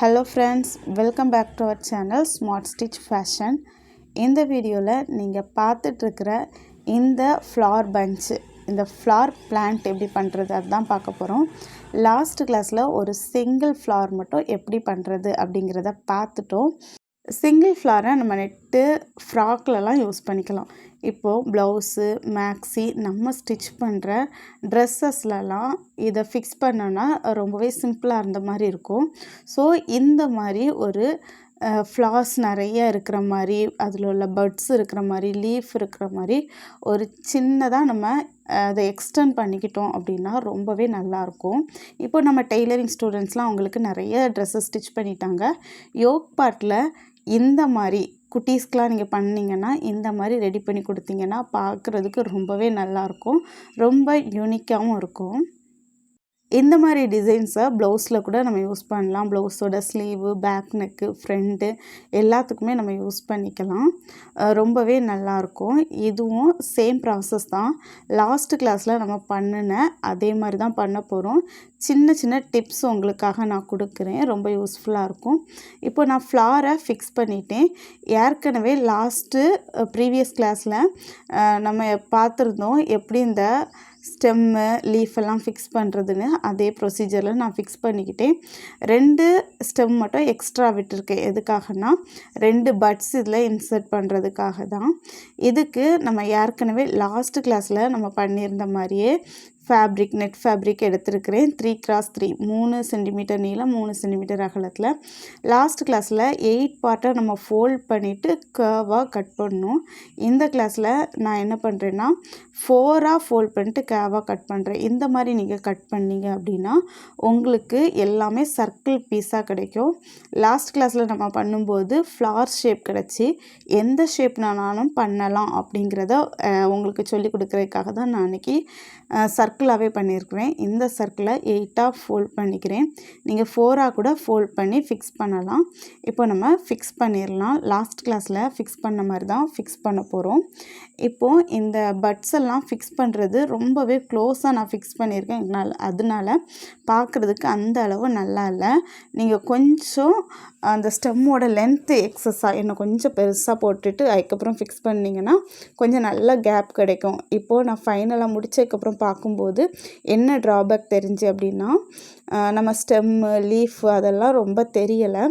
Hello friends, welcome back to our channel Smart Stitch Fashion. இந்த வீடியோவில் நீங்கள் பார்த்துட்டு இருக்கிற இந்த ஃப்ளவர் பஞ்ச், இந்த ஃப்ளவர் பிளான்ட் எப்படி பண்ணுறது அதுதான் பார்க்க போகிறோம். லாஸ்ட் கிளாஸில் ஒரு சிங்கிள் ஃப்ளவர் மட்டும் எப்படி பண்ணுறது அப்படிங்கிறத பார்த்துட்டோம். சிங்கிள் ஃப்ளவரை நம்ம நெட்டு ஃப்ராக்லலாம் யூஸ் பண்ணிக்கலாம். இப்போது ப்ளவுஸு, மேக்ஸி, நம்ம ஸ்டிச் பண்ணுற ட்ரெஸ்ஸஸ்லலாம் இதை ஃபிக்ஸ் பண்ணோன்னா ரொம்பவே சிம்பிளாக இருந்த மாதிரி இருக்கும். ஸோ இந்த மாதிரி ஒரு ஃப்ளார்ஸ் நிறைய இருக்கிற மாதிரி, அதில் உள்ள பட்ஸ் இருக்கிற மாதிரி, லீஃப் இருக்கிற மாதிரி ஒரு சின்னதாக நம்ம அதை எக்ஸ்டெண்ட் பண்ணிக்கிட்டோம் அப்படின்னா ரொம்பவே நல்லாயிருக்கும். இப்போ நம்ம டெய்லரிங் ஸ்டூடெண்ட்ஸ்லாம் அவங்களுக்கு நிறைய ட்ரெஸ்ஸஸ் ஸ்டிச் பண்ணிட்டாங்க. யோக் பார்ட்டில் இந்த மாதிரி குட்டீஸ்க்கெலாம் நீங்கள் பண்ணிங்கன்னா இந்த மாதிரி ரெடி பண்ணி கொடுத்தீங்கன்னா பார்க்குறதுக்கு ரொம்பவே நல்லாயிருக்கும், ரொம்ப யூனிக்காகவும் இருக்கும். இந்த மாதிரி டிசைன்ஸை ப்ளவுஸில் கூட நம்ம யூஸ் பண்ணலாம். ப்ளவுஸோட ஸ்லீவு, பேக் நெக்கு, ஃப்ரண்ட்டு எல்லாத்துக்குமே நம்ம யூஸ் பண்ணிக்கலாம். ரொம்பவே நல்லாயிருக்கும். இதுவும் சேம் ப்ராசஸ் தான். லாஸ்ட் கிளாஸில் நம்ம பண்ணின அதே மாதிரி தான் பண்ண போகிறோம். சின்ன சின்ன டிப்ஸ் உங்களுக்காக நான் கொடுக்குறேன், ரொம்ப யூஸ்ஃபுல்லாக இருக்கும். இப்போ நான் ஃப்ளாரை ஃபிக்ஸ் பண்ணிட்டேன். ஏற்கனவே ப்ரீவியஸ் கிளாஸில் நம்ம பார்த்துருந்தோம் எப்படி இந்த ஸ்டெம்மு, லீஃப் எல்லாம் ஃபிக்ஸ் பண்ணுறதுன்னு. அதே ப்ரொசீஜரில் நான் ஃபிக்ஸ் பண்ணிக்கிட்டேன். 2 ஸ்டெம் மட்டும் எக்ஸ்ட்ரா விட்டுருக்கேன். எதுக்காகனா 2 பட்ஸ் இதில் இன்சர்ட் பண்ணுறதுக்காக தான். இதுக்கு நம்ம ஏற்கனவே லாஸ்ட் கிளாஸில் நம்ம பண்ணியிருந்த மாதிரியே நெட் ஃபேப்ரிக் எடுத்துருக்கிறேன். 3x3 3 சென்டிமீட்டர் நீளம், 3 சென்டிமீட்டர் அகலத்தில். லாஸ்ட் கிளாஸில் 8 பார்ட்டை நம்ம ஃபோல்ட் பண்ணிவிட்டு கர்வாக கட் பண்ணணும். இந்த கிளாஸில் நான் என்ன பண்ணுறேன்னா 4ஆக ஃபோல்ட் பண்ணிட்டு கர்வாக கட் பண்ணுறேன். இந்த மாதிரி நீங்கள் கட் பண்ணிங்க அப்படின்னா உங்களுக்கு எல்லாமே சர்க்கிள் பீஸாக கிடைக்கும். லாஸ்ட் கிளாஸில் நம்ம பண்ணும்போது ஃப்ளார் ஷேப் கிடச்சி எந்த ஷேப்னாலும் பண்ணலாம் அப்படிங்கிறத உங்களுக்கு சொல்லிக் கொடுக்குறதுக்காக தான் நான் அன்றைக்கி சர்க்கிளாகவே பண்ணியிருக்கிறேன். இந்த சர்க்கிளை 8ஆக ஃபோல்ட் பண்ணிக்கிறேன். நீங்கள் 4ஆக கூட ஃபோல்ட் பண்ணி ஃபிக்ஸ் பண்ணலாம். இப்போ நம்ம ஃபிக்ஸ் பண்ணிடலாம். லாஸ்ட் கிளாஸில் ஃபிக்ஸ் பண்ண மாதிரி தான் ஃபிக்ஸ் பண்ண போகிறோம். இப்போது இந்த பட்ஸ் எல்லாம் ஃபிக்ஸ் பண்ணுறது ரொம்பவே க்ளோஸாக நான் ஃபிக்ஸ் பண்ணியிருக்கேன். அதனால பார்க்குறதுக்கு அந்த அளவு நல்லா இல்லை. நீங்கள் கொஞ்சம் அந்த ஸ்டெம்மோட லென்த்து எக்ஸஸாக இன்னும் கொஞ்சம் பெருசாக போட்டுட்டு அதுக்கப்புறம் ஃபிக்ஸ் பண்ணிங்கன்னா கொஞ்சம் நல்ல கேப் கிடைக்கும். இப்போது நான் ஃபைனலாக முடிச்சதுக்கப்புறம் பார்க்கும்போது என்ன ட்ராபேக் தெரிஞ்சு அப்படின்னா நம்ம ஸ்டெம்மு, லீஃப் அதெல்லாம் ரொம்ப தெரியலை.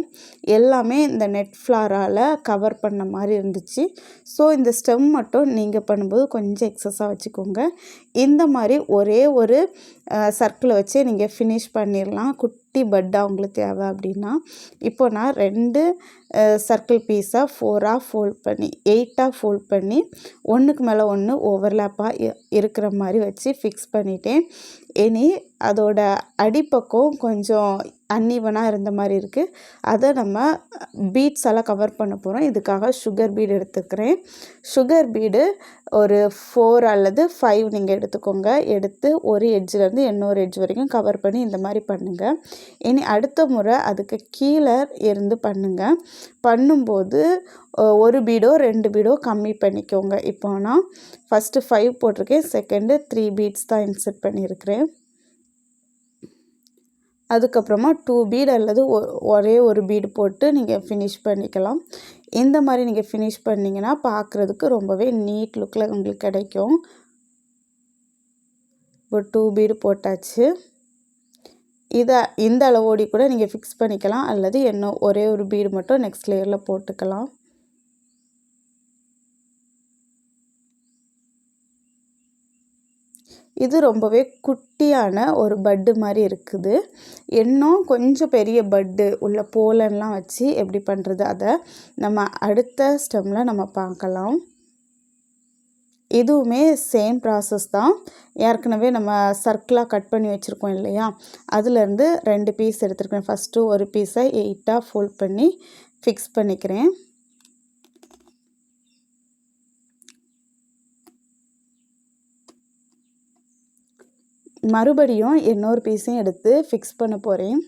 எல்லாமே இந்த நெட் ஃப்ளாரால் கவர் பண்ண மாதிரி இருந்துச்சு. ஸோ இந்த ஸ்டெம் மட்டும் நீங்கள் பண்ணும்போது கொஞ்சம் எக்ஸஸாக வச்சுக்கோங்க. இந்த மாதிரி ஒரே ஒரு சர்க்கிளை வச்சு நீங்கள் ஃபினிஷ் பண்ணிடலாம். குட்டி பட்டாக உங்களுக்கு தேவை அப்படின்னா. இப்போ நான் 2 சர்க்கிள் பீஸாக 4ஆக ஃபோல்ட் பண்ணி 8ஆக ஃபோல்ட் பண்ணி ஒன்றுக்கு மேலே ஒன்று ஓவர்லேப்பாக இருக்கிற மாதிரி வச்சு ஃபிக்ஸ் பண்ணிட்டேன். இனி அதோட அடிப்பக்கம் கொஞ்சம் அன்ஈவனாக இருந்த மாதிரி இருக்குது. அதை நம்ம பீட்ஸால் கவர் பண்ண போகிறோம். இதுக்காக சுகர் பீடு எடுத்துக்கிறேன். சுகர் பீடு ஒரு 4 அல்லது 5 நீங்கள் எடுத்துக்கோங்க. எடுத்து ஒரு எட்ஜிலேருந்து இன்னொரு எட்ஜ் வரைக்கும் கவர் பண்ணி இந்த மாதிரி பண்ணுங்கள். இனி அடுத்த முறை அதுக்கு கீழே இருந்து பண்ணுங்கள். பண்ணும்போது ஒரு பீடோ 2 பீடோ கம்மி பண்ணிக்கோங்க. இப்போ நான் ஃபஸ்ட்டு 5 போட்டிருக்கேன், செகண்டு 3 பீட்ஸ் தான் இன்சர்ட் பண்ணியிருக்கிறேன். அதுக்கப்புறமா 2 பீடு அல்லது ஒரே ஒரு பீடு போட்டு நீங்கள் ஃபினிஷ் பண்ணிக்கலாம். இந்த மாதிரி நீங்கள் ஃபினிஷ் பண்ணிங்கன்னா பார்க்குறதுக்கு ரொம்பவே நீட் லுக்கில் உங்களுக்கு கிடைக்கும். இப்போ 2 பீடு போட்டாச்சு. இந்த அளவோடி கூட நீங்கள் ஃபிக்ஸ் பண்ணிக்கலாம் அல்லது இன்னும் ஒரே ஒரு பீடு மட்டும் நெக்ஸ்ட் லேயரில் போட்டுக்கலாம். இது ரொம்பவே குட்டியான ஒரு பட்டு மாதிரி இருக்குது. இன்னும் கொஞ்சம் பெரிய பட்டு உள்ள போலன்லாம் வச்சு எப்படி பண்ணுறது அதை நம்ம அடுத்த ஸ்டெம்மில் நம்ம பார்க்கலாம். இதுவுமே சேம் ப்ராசஸ் தான். ஏற்கனவே நம்ம சர்க்கிளாக கட் பண்ணி வச்சுருக்கோம் இல்லையா, அதுலேருந்து 2 பீஸ் எடுத்துருக்கேன். ஃபஸ்ட்டு ஒரு பீஸை 8ஆக ஃபோல்ட் பண்ணி ஃபிக்ஸ் பண்ணிக்கிறேன். மறுபடியும் இன்னொரு பீஸையும் எடுத்து ஃபிக்ஸ் பண்ண போகிறேன்.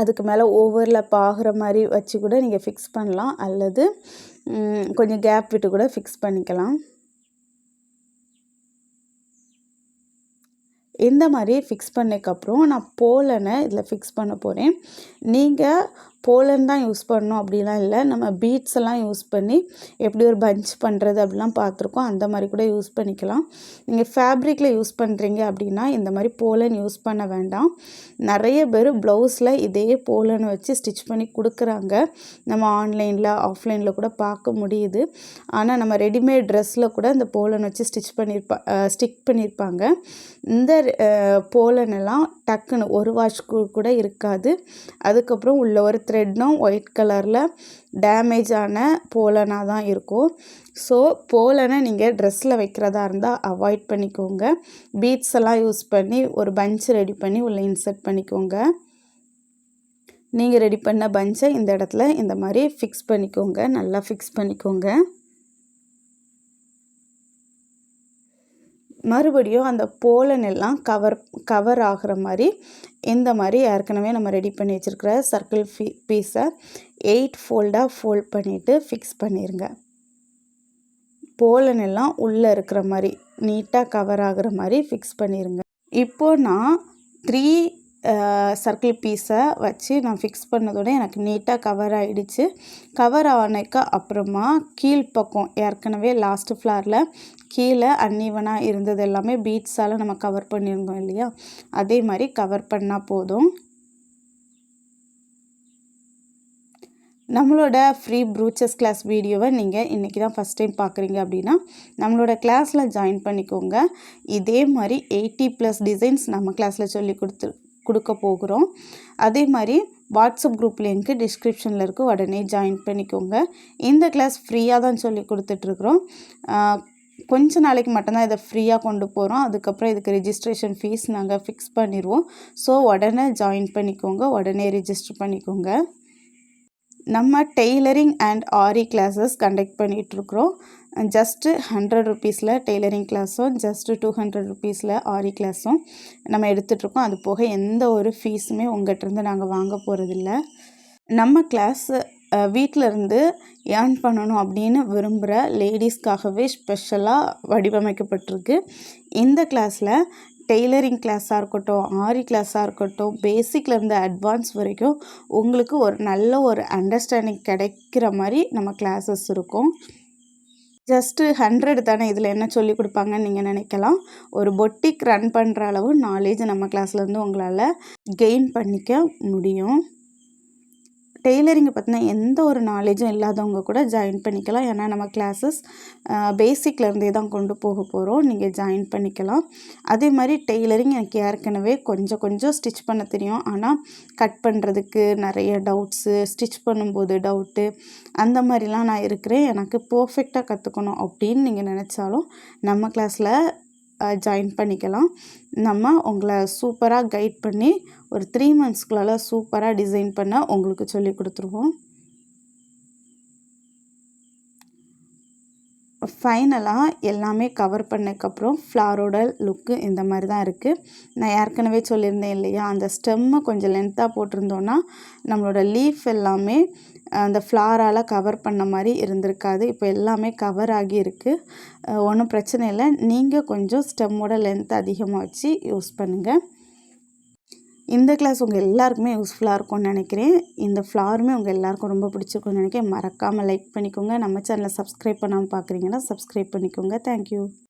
அதுக்கு மேலே ஓவர்லேப் ஆகிற மாதிரி வச்சு கூட நீங்கள் ஃபிக்ஸ் பண்ணலாம் அல்லது கொஞ்சம் கேப் விட்டு கூட ஃபிக்ஸ் பண்ணிக்கலாம். இந்த மாதிரி ஃபிக்ஸ் பண்ணதுக்கப்புறம் நான் போலனை இதில் ஃபிக்ஸ் பண்ண போகிறேன். நீங்கள் போலன் தான் யூஸ் பண்ணணும் அப்படிலாம் இல்லை, நம்ம பீட்ஸ் எல்லாம் யூஸ் பண்ணி எப்படி ஒரு பஞ்ச் பண்ணுறது அப்படிலாம் பார்த்துருக்கோம். அந்த மாதிரி கூட யூஸ் பண்ணிக்கலாம். நீங்கள் ஃபேப்ரிக்கில் யூஸ் பண்ணுறீங்க அப்படின்னா இந்த மாதிரி போலன் யூஸ் பண்ண வேண்டாம். நிறைய பேர் ப்ளவுஸில் இதே போலன் வச்சு ஸ்டிச் பண்ணி கொடுக்குறாங்க. நம்ம ஆன்லைனில் ஆஃப்லைனில் கூட பார்க்க முடியுது. ஆனால் நம்ம ரெடிமேட் ட்ரெஸ்ஸில் கூட இந்த போலன் வச்சு ஸ்டிக் பண்ணியிருப்பாங்க. இந்த போலன் எல்லாம் டக்குன்னு ஒரு வாஷ்க்கு கூட இருக்காது. அதுக்கப்புறம் உள்ள ஒரு த்ரெட்டும் ஒயிட் கலரில் டேமேஜ் ஆன போலனாக தான் இருக்கும். ஸோ போலனை நீங்கள் ட்ரெஸ்ஸில் வைக்கிறதா இருந்தால் அவாய்ட் பண்ணிக்கோங்க. பீட்ஸ் எல்லாம் யூஸ் பண்ணி ஒரு பஞ்ச் ரெடி பண்ணி உள்ளே இன்சர்ட் பண்ணிக்கோங்க. நீங்கள் ரெடி பண்ண பஞ்சை இந்த இடத்துல இந்த மாதிரி ஃபிக்ஸ் பண்ணிக்கோங்க. நல்லா ஃபிக்ஸ் பண்ணிக்கோங்க. மறுபடியும் அந்த போலன் எல்லாம் கவர் ஆகிற மாதிரி இந்த மாதிரி ஏற்கனவே நம்ம ரெடி பண்ணி வச்சுருக்கிற சர்க்கிள் பீஸை 8 ஃபோல்டாக ஃபோல்ட் பண்ணிவிட்டு ஃபிக்ஸ் பண்ணிடுங்க. போலன் எல்லாம் உள்ளே இருக்கிற மாதிரி நீட்டாக கவர் ஆகிற மாதிரி ஃபிக்ஸ் பண்ணிடுங்க. இப்போது நான் 3 சர்க்கிள் பீஸை வச்சு நான் ஃபிக்ஸ் பண்ணதோட எனக்கு நீட்டாக கவர் ஆகிடுச்சு. கவர் ஆனதுக்கு அப்புறமா கீழ்ப்பக்கம் ஏற்கனவே லாஸ்ட் ஃப்ளாரில் கீழே அன்ஈவனாக இருந்தது எல்லாமே பீட்ஸால் நம்ம கவர் பண்ணியிருந்தோம் இல்லையா, அதே மாதிரி கவர் பண்ணால் போதும். நம்மளோட ஃப்ரீ ப்ரூச்சஸ் கிளாஸ் வீடியோவை நீங்கள் இன்றைக்கி தான் ஃபஸ்ட் டைம் பார்க்குறீங்க அப்படின்னா நம்மளோட கிளாஸில் ஜாயின் பண்ணிக்கோங்க. இதே மாதிரி 80+ டிசைன்ஸ் நம்ம கிளாஸில் சொல்லி கொடுக்க போகிறோம். அதே மாதிரி வாட்ஸ்அப் குரூப் லிங்க்கு டிஸ்கிரிப்ஷனில் இருக்குது, உடனே ஜாயின் பண்ணிக்கோங்க. இந்த கிளாஸ் ஃப்ரீயாக தான் சொல்லி கொடுத்துட்ருக்குறோம். கொஞ்ச நாளைக்கு மட்டும்தான் இதை ஃப்ரீயாக கொண்டு போகிறோம். அதுக்கப்புறம் இதுக்கு ரெஜிஸ்ட்ரேஷன் ஃபீஸ் நாங்கள் ஃபிக்ஸ் பண்ணிடுவோம். ஸோ உடனே ஜாயின் பண்ணிக்கோங்க, உடனே ரெஜிஸ்டர் பண்ணிக்கோங்க. நம்ம tailoring and aari classes conduct பண்ணிகிட்ருக்குறோம். ஜஸ்ட்டு 100 ருபீஸில் டெய்லரிங் கிளாஸும் ஜஸ்ட்டு 200 ருபீஸில் ஆரி கிளாஸும் நம்ம எடுத்துகிட்ருக்கோம். அது போக எந்த ஒரு ஃபீஸுமே உங்கள்கிட்டருந்து நாங்கள் வாங்க போகிறதில்ல. நம்ம கிளாஸ் வீட்டிலருந்து ஏர்ன் பண்ணணும் அப்படின்னு விரும்புகிற லேடிஸ்க்காகவே ஸ்பெஷலாக வடிவமைக்கப்பட்டிருக்கு. இந்த கிளாஸில் டெய்லரிங் கிளாஸாக இருக்கட்டும், ஆரி கிளாஸாக இருக்கட்டும், பேசிக்லேருந்து அட்வான்ஸ் வரைக்கும் உங்களுக்கு ஒரு நல்ல ஒரு அண்டர்ஸ்டாண்டிங் கிடைக்கிற மாதிரி நம்ம கிளாஸஸ் இருக்கும். ஜஸ்ட்டு 100 தானே, இதில் என்ன சொல்லி கொடுப்பாங்கன்னு நீங்கள் நினைக்கலாம். ஒரு பொட்டிக் ரன் பண்ணுற அளவு நாலேஜ் நம்ம கிளாஸ்லேருந்து உங்களால் கெயின் பண்ணிக்க முடியும். டெய்லரிங்கை பற்றின எந்த ஒரு நாலேஜும் இல்லாதவங்க கூட ஜாயின் பண்ணிக்கலாம். ஏன்னா நம்ம கிளாஸஸ் பேசிக்லேருந்தே தான் கொண்டு போக போகிறோம். நீங்கள் ஜாயின் பண்ணிக்கலாம். அதே மாதிரி டெய்லரிங் எனக்கு ஏற்கனவே கொஞ்சம் ஸ்டிச் பண்ண தெரியும். ஆனால் கட் பண்ணுறதுக்கு நிறைய டவுட்ஸு, ஸ்டிச் பண்ணும்போது டவுட்டு, அந்த மாதிரிலாம் நான் இருக்கிறேன். எனக்கு பர்ஃபெக்டாக கற்றுக்கணும் அப்படின்னு நீங்கள் நினச்சாலும் நம்ம கிளாஸில் ஜாயின் பண்ணிக்கலாம். நம்ம உங்களை சூப்பராக கைட் பண்ணி ஒரு 3 மந்த்ஸ்க்குள்ளால சூப்பராக டிசைன் பண்ண உங்களுக்கு சொல்லி கொடுத்துருவோம். ஃபைனலாக எல்லாமே கவர் பண்ணதுக்கப்புறம் ஃப்ளாரோட லுக்கு இந்த மாதிரி தான் இருக்குது. நான் ஏற்கனவே சொல்லியிருந்தேன் இல்லையா, அந்த ஸ்டெம்மை கொஞ்சம் லென்த்தாக போட்டிருந்தோன்னா நம்மளோட லீஃப் எல்லாமே அந்த ஃப்ளாரால் கவர் பண்ண மாதிரி இருந்திருக்காது. இப்போ எல்லாமே கவர் ஆகி இருக்குது. ஒன்றும் பிரச்சனை இல்லை. நீங்கள் கொஞ்சம் ஸ்டெம்மோட லென்த் அதிகமாக வச்சு யூஸ் பண்ணுங்கள். இந்த கிளாஸ் உங்கள் எல்லாருக்குமே யூஸ்ஃபுல்லாக இருக்கும்னு நினைக்கிறேன். இந்த ஃப்ளாருமே உங்கள் எல்லாருக்கும் ரொம்ப பிடிச்சிருக்கும்னு நினைக்கிறேன். மறக்காமல் லைக் பண்ணிக்கோங்க. நம்ம சேனலை சப்ஸ்கிரைப் பண்ணாமல் பார்க்குறீங்கன்னா சப்ஸ்கிரைப் பண்ணிக்கோங்க. தேங்க்யூ.